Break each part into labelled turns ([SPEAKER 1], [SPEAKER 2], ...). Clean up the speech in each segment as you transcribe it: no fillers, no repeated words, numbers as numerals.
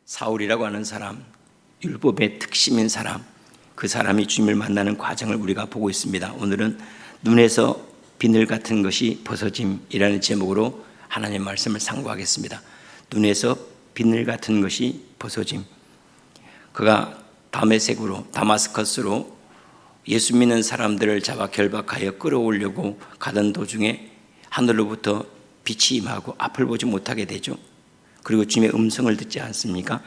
[SPEAKER 1] 사울이라고 하는 사람, 율법의 특심인 사람, 그 사람이 주님을 만나는 과정을 우리가 보고 있습니다. 오늘은 눈에서 비늘 같은 것이 벗어짐이라는 제목으로 하나님의 말씀을 상고하겠습니다. 눈에서 비늘 같은 것이 벗어짐. 그가 다마스커스로 예수 믿는 사람들을 잡아 결박하여 끌어오려고 가던 도중에 하늘로부터 빛이 임하고 앞을 보지 못하게 되죠. 그리고 주님의 음성을 듣지 않습니까?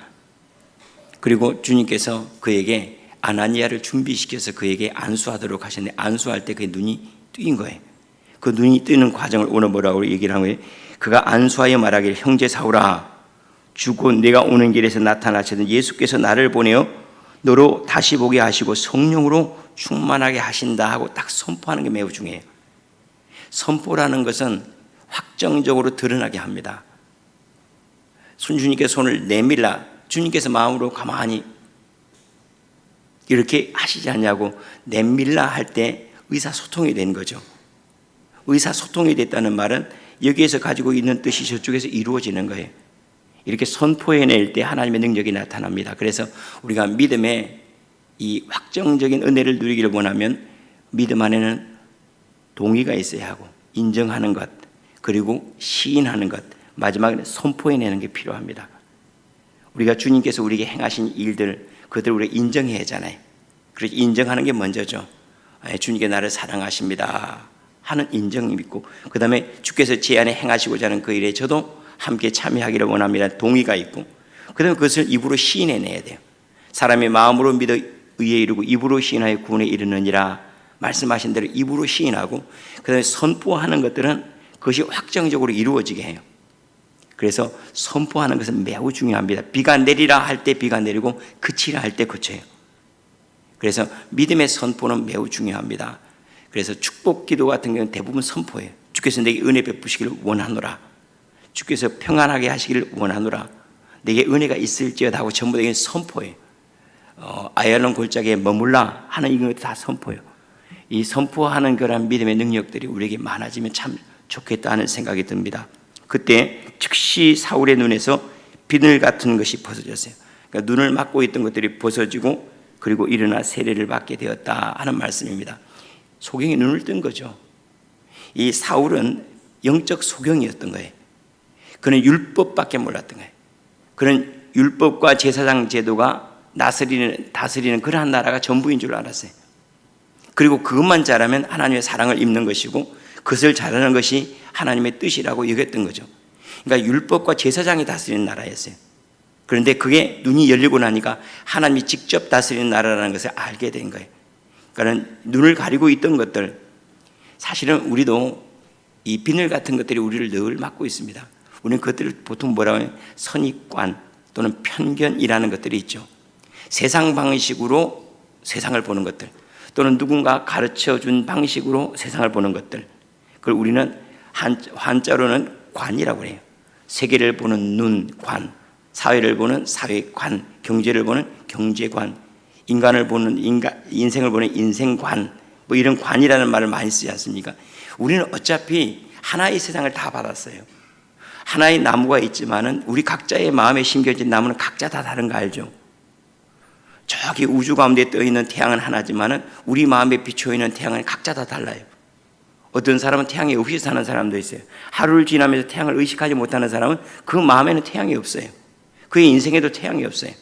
[SPEAKER 1] 그리고 주님께서 그에게 아나니아를 준비시켜서 그에게 안수하도록 하셨는데, 안수할 때 그의 눈이 뜨인 거예요. 그 눈이 뜨는 과정을 오늘 뭐라고 얘기를 한 거예요? 그가 안수하여 말하기를, 형제 사울아, 주고 내가 오는 길에서 나타나시던 예수께서 나를 보내어 너로 다시 보게 하시고 성령으로 충만하게 하신다 하고 딱 선포하는 게 매우 중요해요. 선포라는 것은 확정적으로 드러나게 합니다. 주님께서 손을 내밀라, 주님께서 마음으로 가만히 이렇게 하시지 않냐고 내밀라 할 때 의사소통이 된 거죠. 의사소통이 됐다는 말은 여기에서 가지고 있는 뜻이 저쪽에서 이루어지는 거예요. 이렇게 선포해낼 때 하나님의 능력이 나타납니다. 그래서 우리가 믿음의 이 확정적인 은혜를 누리기를 원하면 믿음 안에는 동의가 있어야 하고, 인정하는 것, 그리고 시인하는 것, 마지막에 선포해내는 게 필요합니다. 우리가 주님께서 우리에게 행하신 일들, 그들을 우리가 인정해야 하잖아요. 그래서 인정하는 게 먼저죠. 주님께 나를 사랑하십니다 하는 인정이 있고, 그 다음에 주께서 제 안에 행하시고자 하는 그 일에 저도 함께 참여하기를 원합니다 동의가 있고, 그 다음에 그것을 입으로 시인해내야 돼요. 사람이 마음으로 믿어 의에 이르고 입으로 시인하여 구원에 이르느니라 말씀하신 대로 입으로 시인하고, 그 다음에 선포하는 것들은 그것이 확정적으로 이루어지게 해요. 그래서 선포하는 것은 매우 중요합니다. 비가 내리라 할 때 비가 내리고 그치라 할 때 그쳐요. 그래서 믿음의 선포는 매우 중요합니다. 그래서 축복 기도 같은 경우는 대부분 선포예요. 주께서 내게 은혜 베푸시기를 원하노라, 주께서 평안하게 하시기를 원하노라, 내게 은혜가 있을지어다 하고 전부 다 선포예요. 아얄론 골짜기에 머물라 하는 이런 것도 다 선포예요. 이 선포하는 그런 믿음의 능력들이 우리에게 많아지면 참 좋겠다 하는 생각이 듭니다. 그때 즉시 사울의 눈에서 비늘 같은 것이 벗어졌어요. 그러니까 눈을 막고 있던 것들이 벗어지고, 그리고 일어나 세례를 받게 되었다 하는 말씀입니다. 소경이 눈을 뜬 거죠. 이 사울은 영적 소경이었던 거예요. 그는 율법밖에 몰랐던 거예요. 그는 율법과 제사장 제도가 다스리는 그러한 나라가 전부인 줄 알았어요. 그리고 그것만 잘하면 하나님의 사랑을 입는 것이고, 그것을 잘하는 것이 하나님의 뜻이라고 여겼던 거죠. 그러니까 율법과 제사장이 다스리는 나라였어요. 그런데 그게 눈이 열리고 나니까 하나님이 직접 다스리는 나라라는 것을 알게 된 거예요. 그러니까 눈을 가리고 있던 것들, 사실은 우리도 이 비늘 같은 것들이 우리를 늘 막고 있습니다. 우리는 그것들을 보통 뭐라고 하면 선입관 또는 편견이라는 것들이 있죠. 세상 방식으로 세상을 보는 것들, 또는 누군가 가르쳐준 방식으로 세상을 보는 것들, 그걸 우리는 한자로는 관이라고 해요. 세계를 보는 눈, 관, 사회를 보는 사회관, 경제를 보는 경제관, 인간을 보는 인생을 보는 인생관, 뭐 이런 관이라는 말을 많이 쓰지 않습니까? 우리는 어차피 하나의 세상을 다 받았어요. 하나의 나무가 있지만은 우리 각자의 마음에 심겨진 나무는 각자 다 다른 거 알죠? 저기 우주 가운데 떠 있는 태양은 하나지만은 우리 마음에 비춰 있는 태양은 각자 다 달라요. 어떤 사람은 태양이 없이 사는 사람도 있어요. 하루를 지나면서 태양을 의식하지 못하는 사람은 그 마음에는 태양이 없어요. 그의 인생에도 태양이 없어요.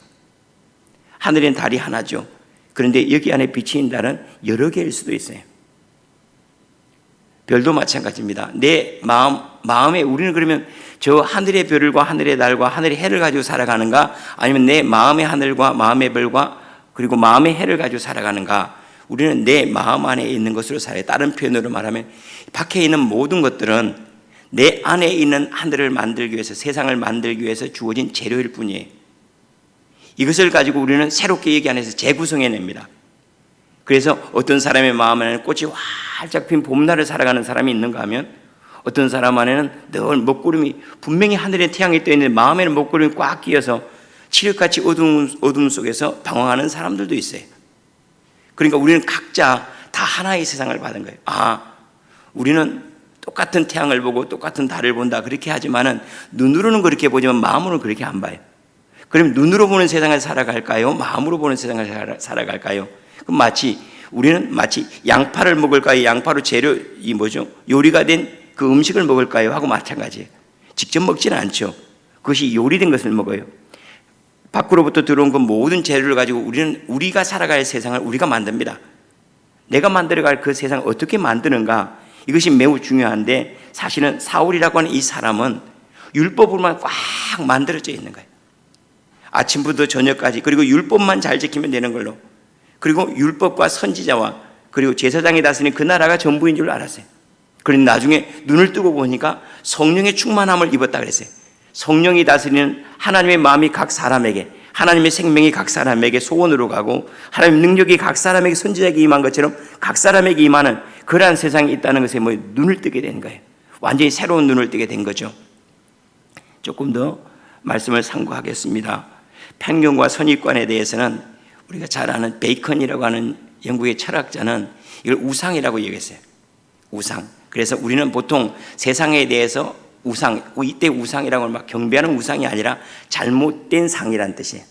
[SPEAKER 1] 하늘엔 달이 하나죠. 그런데 여기 안에 비치는 달은 여러 개일 수도 있어요. 별도 마찬가지입니다. 내 마음에 우리는 그러면 저 하늘의 별과 하늘의 달과 하늘의 해를 가지고 살아가는가, 아니면 내 마음의 하늘과 마음의 별과 그리고 마음의 해를 가지고 살아가는가? 우리는 내 마음 안에 있는 것으로 살아요. 다른 표현으로 말하면 밖에 있는 모든 것들은 내 안에 있는 하늘을 만들기 위해서, 세상을 만들기 위해서 주어진 재료일 뿐이에요. 이것을 가지고 우리는 새롭게 얘기 안에서 재구성해냅니다. 그래서 어떤 사람의 마음 안에는 꽃이 활짝 핀 봄날을 살아가는 사람이 있는가 하면, 어떤 사람 안에는 늘 먹구름이, 분명히 하늘에 태양이 떠있는데 마음에는 먹구름이 꽉 끼어서 칠흑같이 어둠 속에서 방황하는 사람들도 있어요. 그러니까 우리는 각자 다 하나의 세상을 받은 거예요. 우리는 똑같은 태양을 보고 똑같은 달을 본다 그렇게 하지만은 눈으로는 그렇게 보지만 마음으로는 그렇게 안 봐요. 그럼 눈으로 보는 세상을 살아갈까요? 마음으로 보는 세상을 살아갈까요? 그럼 우리는 마치 양파를 먹을까요? 양파로 요리가 된 그 음식을 먹을까요? 하고 마찬가지예요. 직접 먹지는 않죠. 그것이 요리된 것을 먹어요. 밖으로부터 들어온 그 모든 재료를 가지고 우리가 살아갈 세상을 우리가 만듭니다. 내가 만들어갈 그 세상을 어떻게 만드는가, 이것이 매우 중요한데, 사실은 사울이라고 하는 이 사람은 율법으로만 꽉 만들어져 있는 거예요. 아침부터 저녁까지, 그리고 율법만 잘 지키면 되는 걸로, 그리고 율법과 선지자와 그리고 제사장이 다스리는 그 나라가 전부인 줄 알았어요. 그런데 나중에 눈을 뜨고 보니까 성령의 충만함을 입었다 그랬어요. 성령이 다스리는 하나님의 마음이 각 사람에게, 하나님의 생명이 각 사람에게 소원으로 가고, 하나님의 능력이 각 사람에게, 선지자에게 임한 것처럼 각 사람에게 임하는 그러한 세상이 있다는 것에 눈을 뜨게 된 거예요. 완전히 새로운 눈을 뜨게 된 거죠. 조금 더 말씀을 상고하겠습니다. 편견과 선입관에 대해서는 우리가 잘 아는 베이컨이라고 하는 영국의 철학자는 이걸 우상이라고 얘기했어요. 우상. 그래서 우리는 보통 세상에 대해서 이때 우상이라고 막 경배하는 우상이 아니라 잘못된 상이라는 뜻이에요.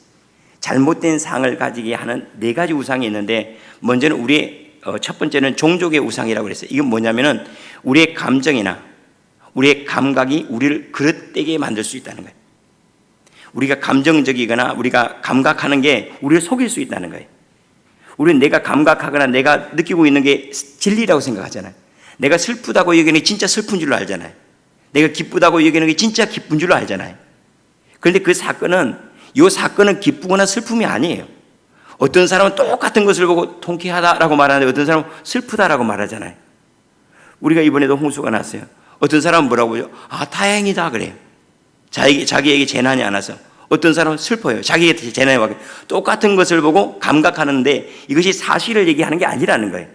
[SPEAKER 1] 잘못된 상을 가지게 하는 네 가지 우상이 있는데, 먼저는 첫 번째는 종족의 우상이라고 그랬어요. 이건 뭐냐면은 우리의 감정이나 우리의 감각이 우리를 그릇되게 만들 수 있다는 거예요. 우리가 감정적이거나 우리가 감각하는 게 우리를 속일 수 있다는 거예요. 우리는 내가 감각하거나 내가 느끼고 있는 게 진리라고 생각하잖아요. 내가 슬프다고 여기는 게 진짜 슬픈 줄로 알잖아요. 내가 기쁘다고 여기는 게 진짜 기쁜 줄로 알잖아요. 그런데 이 사건은 기쁘거나 슬픔이 아니에요. 어떤 사람은 똑같은 것을 보고 통쾌하다라고 말하는데, 어떤 사람은 슬프다라고 말하잖아요. 우리가 이번에도 홍수가 났어요. 어떤 사람은 뭐라고 해요? 다행이다 그래요. 자기에게 재난이 안 와서. 어떤 사람은 슬퍼요. 자기에게 재난이 와서. 똑같은 것을 보고 감각하는데 이것이 사실을 얘기하는 게 아니라는 거예요.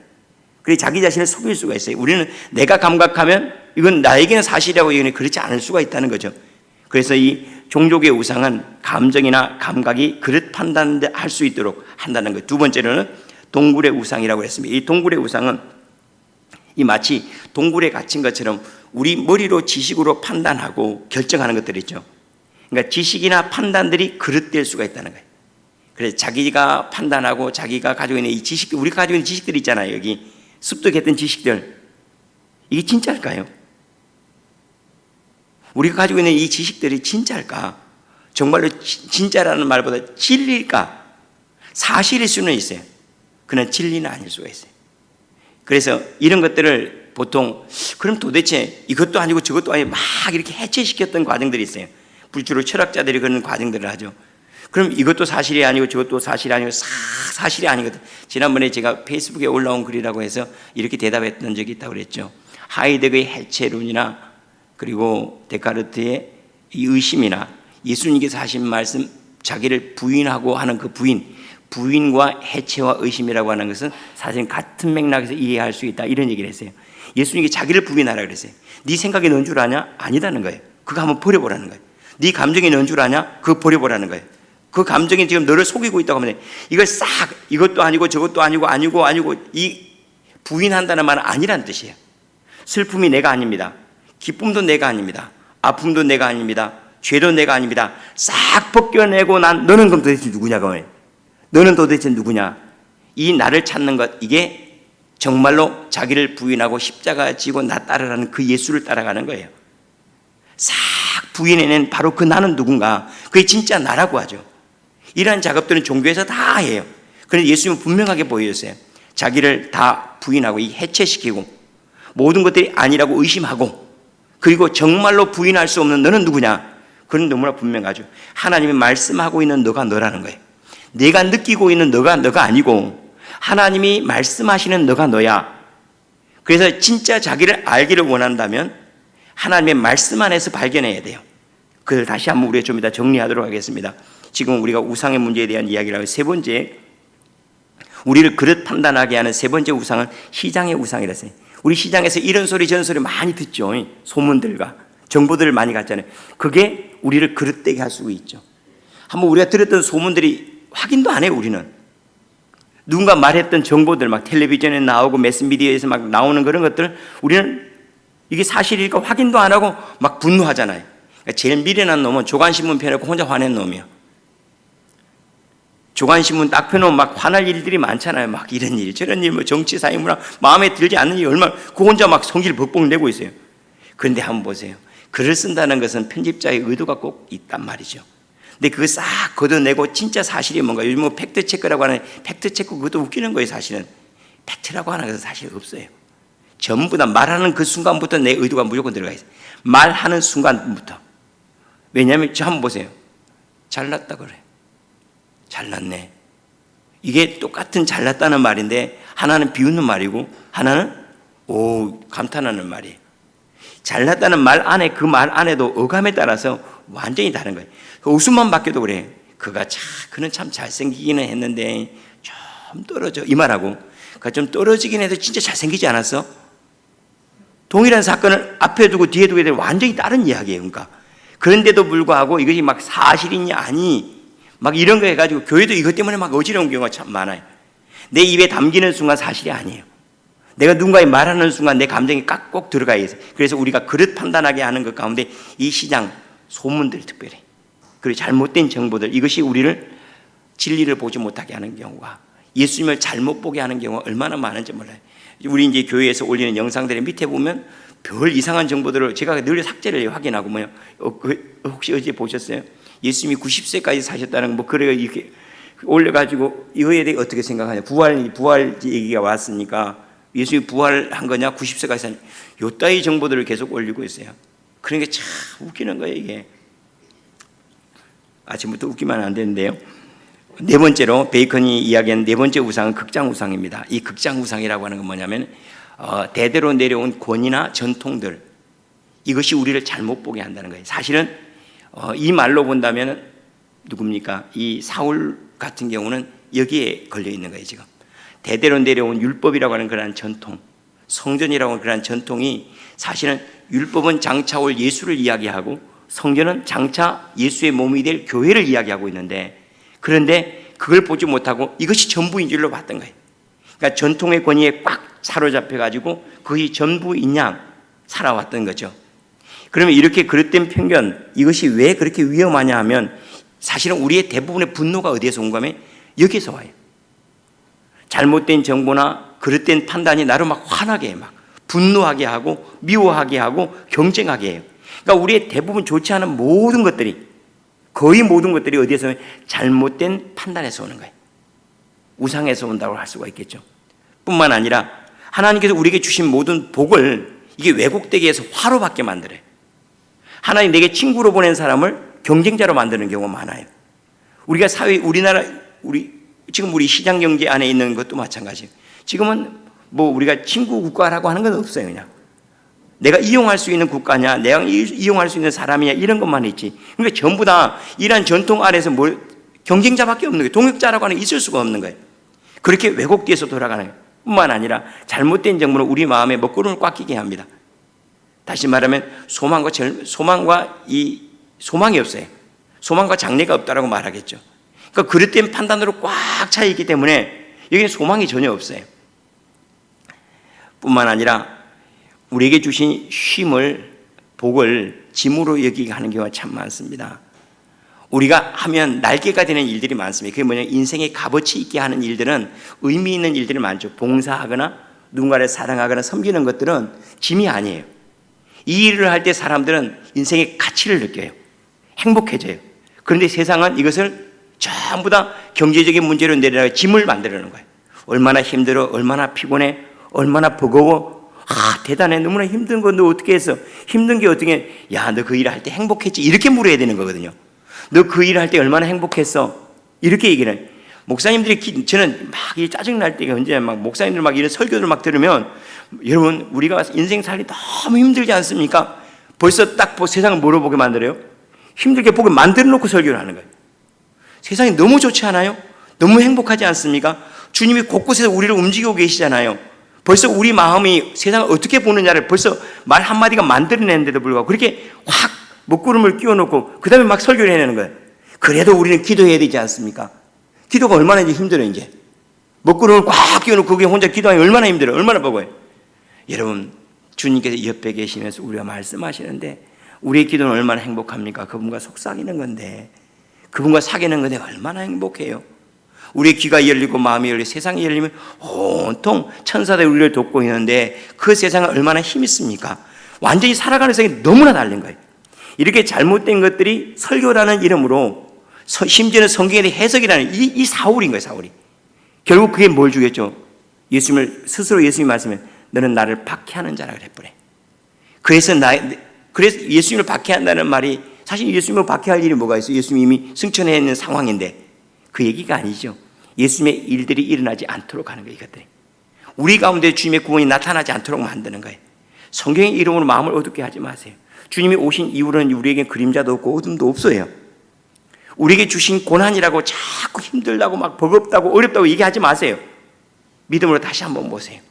[SPEAKER 1] 그래서 자기 자신을 속일 수가 있어요. 우리는 내가 감각하면 이건 나에게는 사실이라고 얘기하는, 그렇지 않을 수가 있다는 거죠. 그래서 이 종족의 우상은 감정이나 감각이 그릇 판단할 수 있도록 한다는 거예요. 두 번째로는 동굴의 우상이라고 했습니다. 이 동굴의 우상은 마치 동굴에 갇힌 것처럼 우리 머리로 지식으로 판단하고 결정하는 것들이 있죠. 그러니까 지식이나 판단들이 그릇될 수가 있다는 거예요. 그래서 자기가 판단하고 자기가 가지고 있는 이 지식들, 우리가 가지고 있는 지식들이 있잖아요. 여기 습득했던 지식들, 이게 진짜일까요? 우리가 가지고 있는 이 지식들이 진짜일까? 정말로 진짜라는 말보다 진리일까? 사실일 수는 있어요. 그러나 진리는 아닐 수가 있어요. 그래서 이런 것들을 보통, 그럼 도대체 이것도 아니고 저것도 아니고 막 이렇게 해체시켰던 과정들이 있어요. 불주로 철학자들이 그런 과정들을 하죠. 그럼 이것도 사실이 아니고 저것도 사실이 아니고 사실이 아니거든. 지난번에 제가 페이스북에 올라온 글이라고 해서 이렇게 대답했던 적이 있다고 그랬죠. 하이데거의 해체론이나 그리고 데카르트의 이 의심이나 예수님께서 하신 말씀, 자기를 부인하고 하는 그 부인과 해체와 의심이라고 하는 것은 사실 같은 맥락에서 이해할 수 있다, 이런 얘기를 했어요. 예수님이 자기를 부인하라 그랬어요. 네 생각이 넌 줄 아냐? 아니다는 거예요. 그거 한번 버려보라는 거예요. 네 감정이 넌 줄 아냐? 그거 버려보라는 거예요. 그 감정이 지금 너를 속이고 있다고 하면 이걸 싹, 이것도 아니고 저것도 아니고 이 부인한다는 말은 아니란 뜻이에요. 슬픔이 내가 아닙니다. 기쁨도 내가 아닙니다. 아픔도 내가 아닙니다. 죄도 내가 아닙니다. 싹 벗겨내고 너는 그럼 도대체 누구냐고 해요. 너는 도대체 누구냐? 이 나를 찾는 것, 이게 정말로 자기를 부인하고 십자가 지고 나 따르라는 그 예수를 따라가는 거예요. 싹 부인해낸 바로 그 나는 누군가, 그게 진짜 나라고 하죠. 이러한 작업들은 종교에서 다 해요. 그런데 예수님은 분명하게 보여줬어요. 자기를 다 부인하고 해체시키고 모든 것들이 아니라고 의심하고, 그리고 정말로 부인할 수 없는 너는 누구냐? 그건 너무나 분명하죠. 하나님이 말씀하고 있는 너가 너라는 거예요. 내가 느끼고 있는 너가 아니고 하나님이 말씀하시는 너가 너야. 그래서 진짜 자기를 알기를 원한다면 하나님의 말씀 안에서 발견해야 돼요. 그걸 다시 한번 우리가 좀 이따 정리하도록 하겠습니다. 지금 우리가 우상의 문제에 대한 이야기를 하고, 세 번째, 우리를 그릇 판단하게 하는 세 번째 우상은 시장의 우상이라서요. 우리 시장에서 이런 소리 저런 소리 많이 듣죠. 소문들과 정보들을 많이 갖잖아요. 그게 우리를 그릇되게 할 수 있죠. 한번 우리가 들었던 소문들이 확인도 안 해요. 우리는 누군가 말했던 정보들, 막 텔레비전에 나오고 매스미디어에서 막 나오는 그런 것들, 우리는 이게 사실일까 확인도 안 하고 막 분노하잖아요. 그러니까 제일 미련한 놈은 조간신문 펴놓고 혼자 화낸 놈이에요. 조간신문 딱 펴놓으면 막 화날 일들이 많잖아요. 막 이런 일, 저런 일, 뭐 정치, 사회, 문화, 마음에 들지 않는 일 얼마나 그 혼자 막 성질 벅벅 내고 있어요. 그런데 한번 보세요. 글을 쓴다는 것은 편집자의 의도가 꼭 있단 말이죠. 근데 그거 싹 걷어내고 진짜 사실이 뭔가 요즘 뭐 팩트체크라고 하는 팩트체크 그것도 웃기는 거예요. 사실은 팩트라고 하는 것은 사실 없어요. 전부 다 말하는 그 순간부터 내 의도가 무조건 들어가 있어요. 말하는 순간부터. 왜냐하면 저 한번 보세요. 잘났다 그래. 잘났네. 이게 똑같은 잘났다는 말인데 하나는 비웃는 말이고 하나는 오 감탄하는 말이에요. 잘났다는 말 안에 그 말 안에도 어감에 따라서 완전히 다른 거예요. 웃음만 바뀌어도 그래. 그는 참 잘생기기는 했는데 좀 떨어져 이 말하고 그가 좀 떨어지긴 해도 진짜 잘생기지 않았어? 동일한 사건을 앞에 두고 뒤에 두게 되면 완전히 다른 이야기예요. 그러니까 그런데도 불구하고 이것이 막 사실이냐 아니 막 이런 거 해가지고 교회도 이것 때문에 막 어지러운 경우가 참 많아요. 내 입에 담기는 순간 사실이 아니에요. 내가 누군가에 말하는 순간 내 감정이 꼭 들어가 있어요. 그래서 우리가 그릇 판단하게 하는 것 가운데 이 시장 소문들 특별히 그리고 잘못된 정보들 이것이 우리를 진리를 보지 못하게 하는 경우가 예수님을 잘못 보게 하는 경우가 얼마나 많은지 몰라요. 우리 이제 교회에서 올리는 영상들의 밑에 보면 별 이상한 정보들을 제가 늘 삭제를 확인하고 뭐요. 혹시 어제 보셨어요? 예수님이 90세까지 사셨다는 뭐 그래 이렇게 올려가지고 이거에 대해 어떻게 생각하냐? 부활 얘기가 왔으니까 예수님이 부활한 거냐? 90세까지 사냐? 요따위 정보들을 계속 올리고 있어요. 그런 게 참 웃기는 거예요 이게. 아침부터 웃기면 안 되는데요. 네 번째로 베이컨이 이야기한 네 번째 우상은 극장 우상입니다. 이 극장 우상이라고 하는 건 뭐냐면 대대로 내려온 권위나 전통들 이것이 우리를 잘못 보게 한다는 거예요. 사실은 이 말로 본다면 누굽니까? 이 사울 같은 경우는 여기에 걸려 있는 거예요. 지금 대대로 내려온 율법이라고 하는 그러한 전통, 성전이라고 하는 그러한 전통이 사실은 율법은 장차 올 예수를 이야기하고 성전은 장차 예수의 몸이 될 교회를 이야기하고 있는데 그런데 그걸 보지 못하고 이것이 전부인 줄로 봤던 거예요. 그러니까 전통의 권위에 꽉 사로잡혀가지고 그것이 전부인 양 살아왔던 거죠. 그러면 이렇게 그릇된 편견 이것이 왜 그렇게 위험하냐 하면 사실은 우리의 대부분의 분노가 어디에서 온 거면 여기에서 와요. 잘못된 정보나 그릇된 판단이 나를 막 화나게 막 분노하게 하고 미워하게 하고 경쟁하게 해요. 그러니까 우리의 대부분 좋지 않은 모든 것들이 거의 모든 것들이 어디에서 오면 잘못된 판단에서 오는 거예요. 우상에서 온다고 할 수가 있겠죠. 뿐만 아니라 하나님께서 우리에게 주신 모든 복을 이게 왜곡되게 해서 화로 받게 만들어요. 하나님 내게 친구로 보낸 사람을 경쟁자로 만드는 경우가 많아요. 우리가 우리나라 지금 우리 시장 경제 안에 있는 것도 마찬가지예요. 지금은 뭐 우리가 친구 국가라고 하는 건 없어요. 그냥 내가 이용할 수 있는 국가냐, 내가 이용할 수 있는 사람이냐 이런 것만 있지. 그러니까 전부 다 이러한 전통 아래서 경쟁자밖에 없는 거예요. 동역자라고 하는 게 있을 수가 없는 거예요. 그렇게 왜곡돼서 돌아가는 거예요. 뿐만 아니라 잘못된 정보는 우리 마음에 먹구름을 꽉 끼게 합니다. 다시 말하면 소망이 없어요. 소망과 장래가 없다라고 말하겠죠. 그러니까 그릇된 판단으로 꽉 차 있기 때문에 여기는 소망이 전혀 없어요. 뿐만 아니라 우리에게 주신 쉼을 복을 짐으로 여기게 하는 경우가 참 많습니다. 우리가 하면 날개가 되는 일들이 많습니다. 그게 뭐냐면 인생의 값어치 있게 하는 일들은 의미 있는 일들이 많죠. 봉사하거나 누군가를 사랑하거나 섬기는 것들은 짐이 아니에요. 이 일을 할 때 사람들은 인생의 가치를 느껴요. 행복해져요. 그런데 세상은 이것을 전부 다 경제적인 문제로 내려가 짐을 만들어내는 거예요. 얼마나 힘들어, 얼마나 피곤해, 얼마나 버거워. 대단해. 너무나 힘든 건 너 어떻게 했어? 힘든 게 어떻게? 야, 너 그 일을 할 때 행복했지? 이렇게 물어야 되는 거거든요. 너 그 일을 할 때 얼마나 행복했어? 이렇게 얘기를 해요. 목사님들이 저는 막 짜증날 때가 언제 막 목사님들 막 이런 설교를 막 들으면 여러분 우리가 인생 살기 너무 힘들지 않습니까? 벌써 딱 세상을 뭐로 보게 만들어요? 힘들게 보게 만들어 놓고 설교를 하는 거예요. 세상이 너무 좋지 않아요? 너무 행복하지 않습니까? 주님이 곳곳에서 우리를 움직이고 계시잖아요. 벌써 우리 마음이 세상을 어떻게 보느냐를 벌써 말 한마디가 만들어내는데도 불구하고 그렇게 확 먹구름을 끼워놓고 그 다음에 막 설교를 해내는 거예요. 그래도 우리는 기도해야 되지 않습니까? 기도가 얼마나 이제 힘들어요. 이제 먹구름을 꽉 끼워놓고 그게 혼자 기도하기 얼마나 힘들어요. 얼마나 버거워요. 여러분 주님께서 옆에 계시면서 우리가 말씀하시는데 우리의 기도는 얼마나 행복합니까? 그분과 속삭이는 건데 그분과 사귀는 건데 얼마나 행복해요. 우리의 귀가 열리고 마음이 열리고 세상이 열리면 온통 천사들이 우리를 돕고 있는데 그 세상은 얼마나 힘이 있습니까? 완전히 살아가는 세상이 너무나 다른 거예요. 이렇게 잘못된 것들이 설교라는 이름으로 심지어는 성경에 대해 해석이라는 이 사울인 거예요. 사울이. 결국 그게 뭘 주겠죠? 예수님을 스스로 예수님이 말씀해 너는 나를 박해하는 자라 그랬더래. 그래서 예수님을 박해한다는 말이 사실 예수님을 박해할 일이 뭐가 있어요? 예수님이 이미 승천해 있는 상황인데 그 얘기가 아니죠. 예수님의 일들이 일어나지 않도록 하는 거예요. 이것들이. 우리 가운데 주님의 구원이 나타나지 않도록 만드는 거예요. 성경의 이름으로 마음을 어둡게 하지 마세요. 주님이 오신 이후로는 우리에게 그림자도 없고 어둠도 없어요. 우리에게 주신 고난이라고 자꾸 힘들다고 막 버겁다고 어렵다고 얘기하지 마세요. 믿음으로 다시 한번 보세요.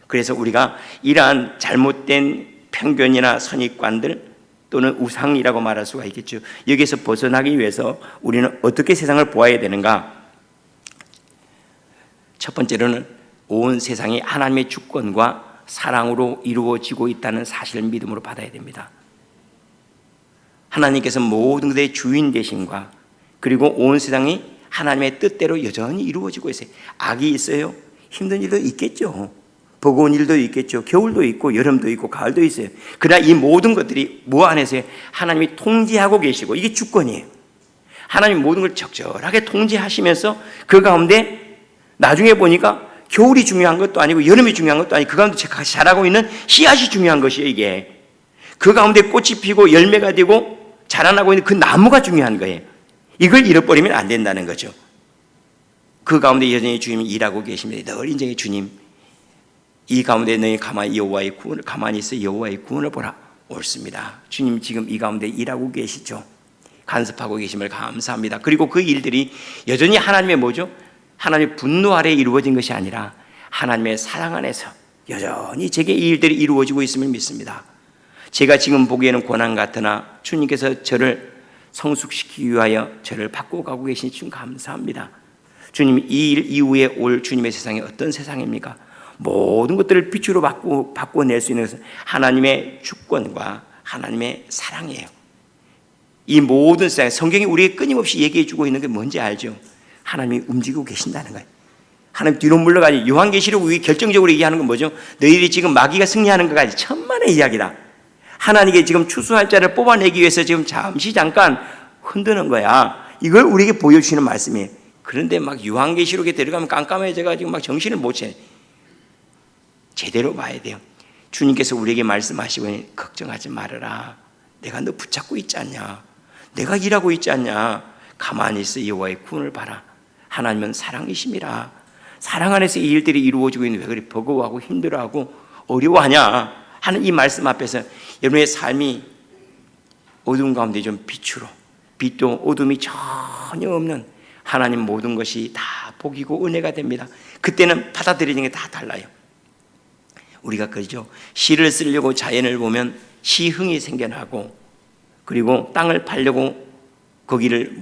[SPEAKER 1] 그래서 우리가 이러한 잘못된 편견이나 선입관들 또는 우상이라고 말할 수가 있겠죠. 여기에서 벗어나기 위해서 우리는 어떻게 세상을 보아야 되는가? 첫 번째로는 온 세상이 하나님의 주권과 사랑으로 이루어지고 있다는 사실을 믿음으로 받아야 됩니다. 하나님께서 모든 것의 주인 되심과 그리고 온 세상이 하나님의 뜻대로 여전히 이루어지고 있어요. 악이 있어요. 힘든 일도 있겠죠. 버거운 일도 있겠죠. 겨울도 있고 여름도 있고 가을도 있어요. 그러나 이 모든 것들이 뭐 안에서요? 하나님이 통제하고 계시고 이게 주권이에요. 하나님 모든 걸 적절하게 통제하시면서 그 가운데 나중에 보니까 겨울이 중요한 것도 아니고 여름이 중요한 것도 아니고 그 가운데 같이 자라고 있는 씨앗이 중요한 것이에요. 이게 그 가운데 꽃이 피고 열매가 되고 자라나고 있는 그 나무가 중요한 거예요. 이걸 잃어버리면 안 된다는 거죠. 그 가운데 여전히 주님이 일하고 계십니다. 늘 인정해 주님 이 가운데 너희 가만히 여호와의 구원을 가만히 있어 여호와의 구원을 보라. 옳습니다. 주님 지금 이 가운데 일하고 계시죠. 간섭하고 계심을 감사합니다. 그리고 그 일들이 여전히 하나님의 뭐죠? 하나님의 분노 아래 이루어진 것이 아니라 하나님의 사랑 안에서 여전히 제게 이 일들이 이루어지고 있음을 믿습니다. 제가 지금 보기에는 고난 같으나 주님께서 저를 성숙시키기 위하여 저를 바꿔가고 계신 주님 감사합니다. 주님 이 일 이후에 올 주님의 세상이 어떤 세상입니까? 모든 것들을 빛으로 바꿔낼 수 있는 것은 하나님의 주권과 하나님의 사랑이에요. 이 모든 세상 성경이 우리에게 끊임없이 얘기해 주고 있는 게 뭔지 알죠? 하나님이 움직이고 계신다는 거예요. 하나님 뒤로 물러가니 요한계시록 위에 결정적으로 얘기하는 건 뭐죠? 너희들이 지금 마귀가 승리하는 것까지 천만의 이야기다. 하나님께 지금 추수할 자를 뽑아내기 위해서 지금 잠깐 흔드는 거야. 이걸 우리에게 보여주시는 말씀이에요. 그런데 막 요한계시록에 들어가면 깜깜해져가지고 막 정신을 못 차려. 제대로 봐야 돼요. 주님께서 우리에게 말씀하시고 걱정하지 말아라. 내가 너 붙잡고 있지 않냐. 내가 일하고 있지 않냐. 가만히 있어 여호와의 구원을 봐라. 하나님은 사랑이심이라. 사랑 안에서 이 일들이 이루어지고 있는데 왜 그리 버거워하고 힘들어하고 어려워하냐 하는 이 말씀 앞에서 여러분의 삶이 어두운 가운데 좀 빛으로 빛도 어둠이 전혀 없는 하나님 모든 것이 다 복이고 은혜가 됩니다. 그때는 받아들이는 게 다 달라요. 우리가 그러죠. 시를 쓰려고 자연을 보면 시흥이 생겨나고 그리고 땅을 팔려고 거기를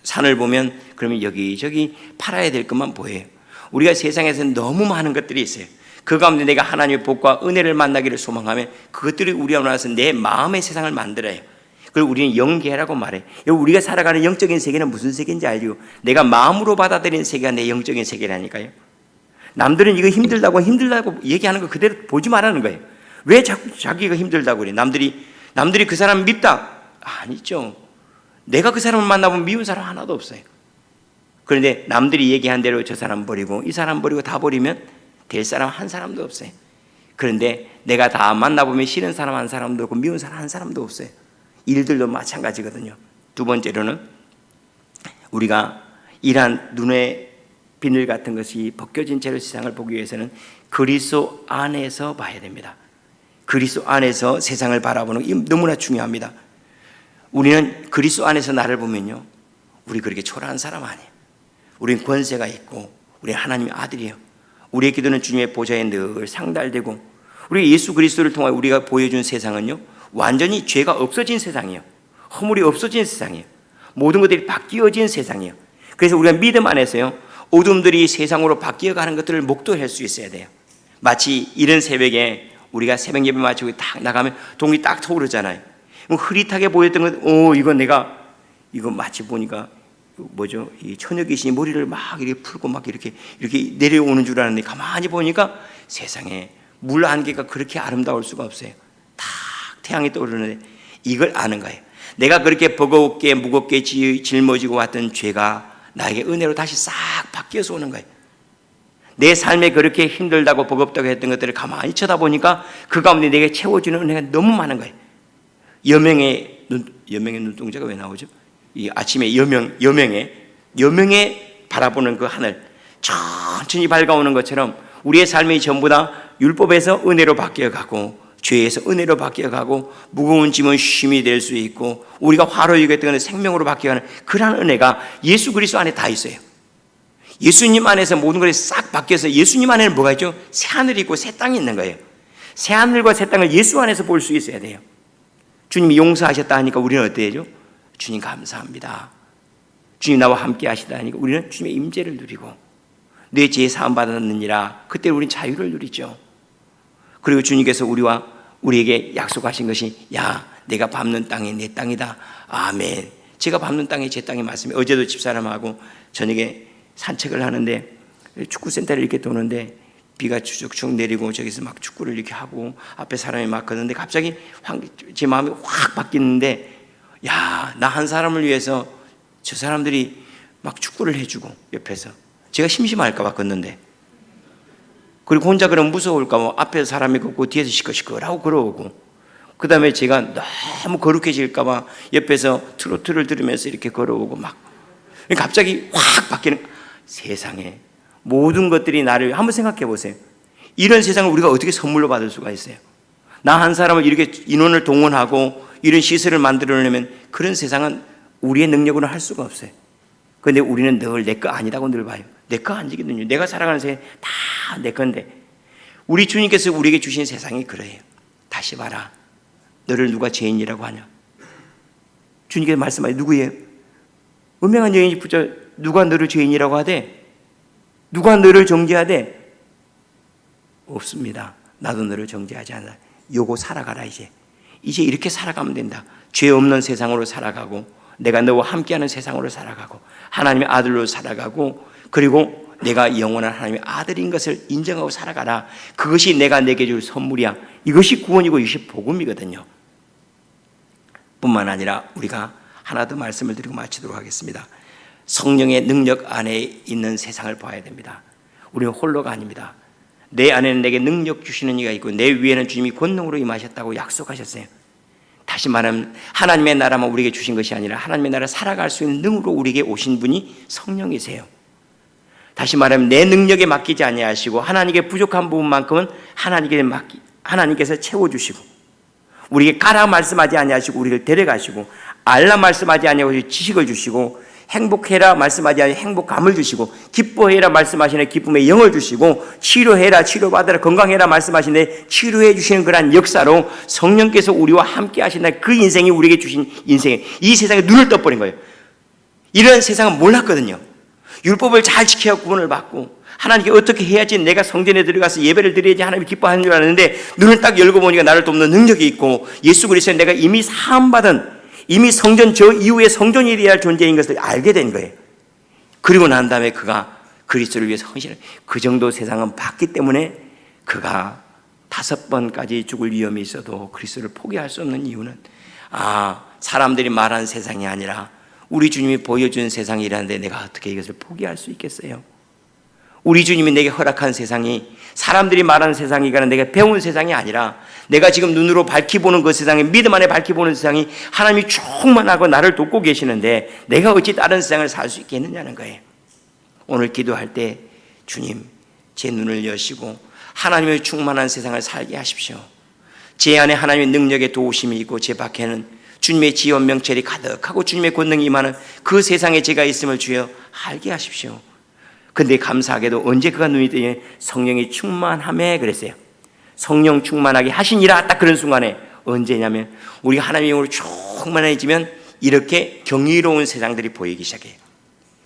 [SPEAKER 1] 산을 보면 그러면 여기저기 팔아야 될 것만 보여요. 우리가 세상에서 너무 많은 것들이 있어요. 그 가운데 내가 하나님의 복과 은혜를 만나기를 소망하면 그것들이 우리 안에 와서 내 마음의 세상을 만들어요. 그걸 우리는 영계라고 말해요. 우리가 살아가는 영적인 세계는 무슨 세계인지 알죠? 내가 마음으로 받아들이는 세계가 내 영적인 세계라니까요. 남들은 이거 힘들다고 얘기하는 거 그대로 보지 말라는 거예요. 왜 자꾸 자기가 힘들다고 그래? 남들이 그 사람 밉다? 아니죠. 내가 그 사람을 만나보면 미운 사람 하나도 없어요. 그런데 남들이 얘기한 대로 저 사람 버리고 이 사람 버리고 다 버리면 될 사람 한 사람도 없어요. 그런데 내가 다 만나보면 싫은 사람 한 사람도 없고 미운 사람 한 사람도 없어요. 일들도 마찬가지거든요. 두 번째로는 우리가 이러한 눈의 비늘 같은 것이 벗겨진 채로 세상을 보기 위해서는 그리스도 안에서 봐야 됩니다. 그리스도 안에서 세상을 바라보는 게 너무나 중요합니다. 우리는 그리스도 안에서 나를 보면요, 우리 그렇게 초라한 사람 아니에요. 우리는 권세가 있고 우리는 하나님의 아들이에요. 우리의 기도는 주님의 보좌에 늘 상달되고 우리 예수 그리스도를 통해 우리가 보여준 세상은요, 완전히 죄가 없어진 세상이에요. 허물이 없어진 세상이에요. 모든 것들이 바뀌어진 세상이에요. 그래서 우리가 믿음 안에서요, 어둠들이 세상으로 바뀌어가는 것들을 목도할 수 있어야 돼요. 마치 이른 새벽에 우리가 새벽 예배 마치고 딱 나가면 동이 딱 터오르잖아요. 흐릿하게 보였던 것, 이거 마치 보니까 이 처녀 귀신이 머리를 막 이렇게 풀고 막 이렇게 내려오는 줄 알았는데 가만히 보니까 세상에 물 안개가 그렇게 아름다울 수가 없어요. 탁 태양이 떠오르는데 이걸 아는 거예요. 내가 그렇게 버겁게 무겁게 짊어지고 왔던 죄가 나에게 은혜로 다시 싹 바뀌어서 오는 거예요. 내 삶에 그렇게 힘들다고 버겁다고 했던 것들을 가만히 쳐다보니까 그 가운데 내게 채워주는 은혜가 너무 많은 거예요. 여명의 눈동자가 왜 나오죠? 이 아침에 여명에 바라보는 그 하늘 천천히 밝아오는 것처럼 우리의 삶이 전부 다 율법에서 은혜로 바뀌어가고 죄에서 은혜로 바뀌어가고 무거운 짐은 쉼이 될 수 있고 우리가 화로 여겼던 것은 생명으로 바뀌어가는 그러한 은혜가 예수 그리스도 안에 다 있어요. 예수님 안에서 모든 것이 싹 바뀌어서 예수님 안에는 뭐가 있죠? 새하늘이 있고 새 땅이 있는 거예요. 새하늘과 새 땅을 예수 안에서 볼 수 있어야 돼요. 주님이 용서하셨다 하니까 우리는 어때요? 주님 감사합니다. 주님 나와 함께 하시다 하니까 우리는 주님의 임재를 누리고 내 죄 사함 받았느니라 그때 우리는 자유를 누리죠. 그리고 주님께서 우리에게 약속하신 것이 야 내가 밟는 땅이 내 땅이다. 아멘. 제가 밟는 땅이 제 땅이 맞습니다. 어제도 집사람하고 저녁에 산책을 하는데 축구센터를 이렇게 도는데 비가 추적추적 내리고 저기서 막 축구를 이렇게 하고 앞에 사람이 막 걷는데 갑자기 제 마음이 확 바뀌는데 야, 나 한 사람을 위해서 저 사람들이 막 축구를 해주고 옆에서 제가 심심할까 봐 걷는데 그리고 혼자 그러면 무서울까 봐 앞에 사람이 걷고 뒤에서 시끌시끌하고 걸어오고 그 다음에 제가 너무 거룩해질까 봐 옆에서 트로트를 들으면서 이렇게 걸어오고 막 갑자기 확 바뀌는 세상에 모든 것들이 나를 한번 생각해 보세요. 이런 세상을 우리가 어떻게 선물로 받을 수가 있어요? 나 한 사람을 이렇게 인원을 동원하고 이런 시설을 만들어내면 그런 세상은 우리의 능력으로는 할 수가 없어요. 그런데 우리는 늘 내 거 아니다고 늘 봐요. 내 거 아니거든요. 내가 살아가는 세상 다 내 건데 우리 주님께서 우리에게 주신 세상이 그래요. 다시 봐라. 너를 누가 죄인이라고 하냐? 주님께서 말씀하세요. 누구예요? 음행한 여인이 붙여 누가 너를 죄인이라고 하되 누가 너를 정죄하되 없습니다. 나도 너를 정죄하지 않아. 요거 살아가라 이제 이렇게 살아가면 된다. 죄 없는 세상으로 살아가고 내가 너와 함께하는 세상으로 살아가고 하나님의 아들로 살아가고 그리고 내가 영원한 하나님의 아들인 것을 인정하고 살아가라. 그것이 내가 내게 줄 선물이야. 이것이 구원이고 이것이 복음이거든요. 뿐만 아니라 우리가 하나 더 말씀을 드리고 마치도록 하겠습니다. 성령의 능력 안에 있는 세상을 봐야 됩니다. 우리는 홀로가 아닙니다. 내 안에는 내게 능력 주시는 이가 있고 내 위에는 주님이 권능으로 임하셨다고 약속하셨어요. 다시 말하면 하나님의 나라만 우리에게 주신 것이 아니라 하나님의 나라 살아갈 수 있는 능으로 우리에게 오신 분이 성령이세요. 다시 말하면 내 능력에 맡기지 아니하시고 하나님께 부족한 부분만큼은 하나님께서 채워주시고 우리에게 가라 말씀하지 아니하시고 우리를 데려가시고 알라 말씀하지 아니하시고 지식을 주시고 행복해라 말씀하지 아니하시고 행복감을 주시고 기뻐해라 말씀하시는 기쁨의 영을 주시고 치료해라 치료받으라 건강해라 말씀하시는데 치료해 주시는 그러한 역사로 성령께서 우리와 함께 하신다. 그 인생이 우리에게 주신 인생에 이 세상에 눈을 떠버린 거예요. 이런 세상은 몰랐거든요. 율법을 잘 지켜야 구원을 받고 하나님께 어떻게 해야지 내가 성전에 들어가서 예배를 드려야지 하나님이 기뻐하는 줄 알았는데 눈을 딱 열고 보니까 나를 돕는 능력이 있고 예수 그리스도에 내가 이미 사함받은 이미 성전 저 이후에 성전이 되어야 할 존재인 것을 알게 된 거예요. 그리고 난 다음에 그가 그리스도를 위해서 헌신을 그 정도 세상은 봤기 때문에 그가 5번까지 죽을 위험이 있어도 그리스도를 포기할 수 없는 이유는 사람들이 말하는 세상이 아니라 우리 주님이 보여준 세상이라는데 내가 어떻게 이것을 포기할 수 있겠어요? 우리 주님이 내게 허락한 세상이 사람들이 말하는 세상이거나 내가 배운 세상이 아니라 내가 지금 눈으로 밝히 보는 그 세상이 믿음 안에 밝히 보는 세상이 하나님이 충만하고 나를 돕고 계시는데 내가 어찌 다른 세상을 살 수 있겠느냐는 거예요. 오늘 기도할 때 주님 제 눈을 여시고 하나님의 충만한 세상을 살게 하십시오. 제 안에 하나님의 능력의 도우심이 있고 제 밖에는 주님의 지원 명철이 가득하고 주님의 권능이 임하는 그 세상에 제가 있음을 주여 알게 하십시오. 근데 감사하게도 언제 그가 눈이 뜨니 성령이 충만함에 그랬어요. 성령 충만하게 하시니라 딱 그런 순간에 언제냐면 우리가 하나님의 영으로 충만해지면 이렇게 경이로운 세상들이 보이기 시작해요.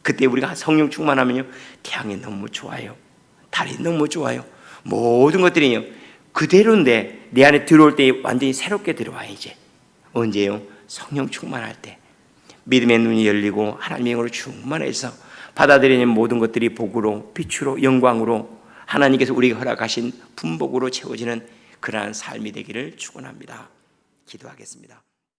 [SPEAKER 1] 그때 우리가 성령 충만하면요 태양이 너무 좋아요. 달이 너무 좋아요. 모든 것들이요 그대로인데 내 안에 들어올 때 완전히 새롭게 들어와요. 이제 언제요? 성령 충만할 때 믿음의 눈이 열리고 하나님의 영으로 충만해서 받아들이는 모든 것들이 복으로, 빛으로, 영광으로 하나님께서 우리에게 허락하신 분복으로 채워지는 그러한 삶이 되기를 축원합니다. 기도하겠습니다.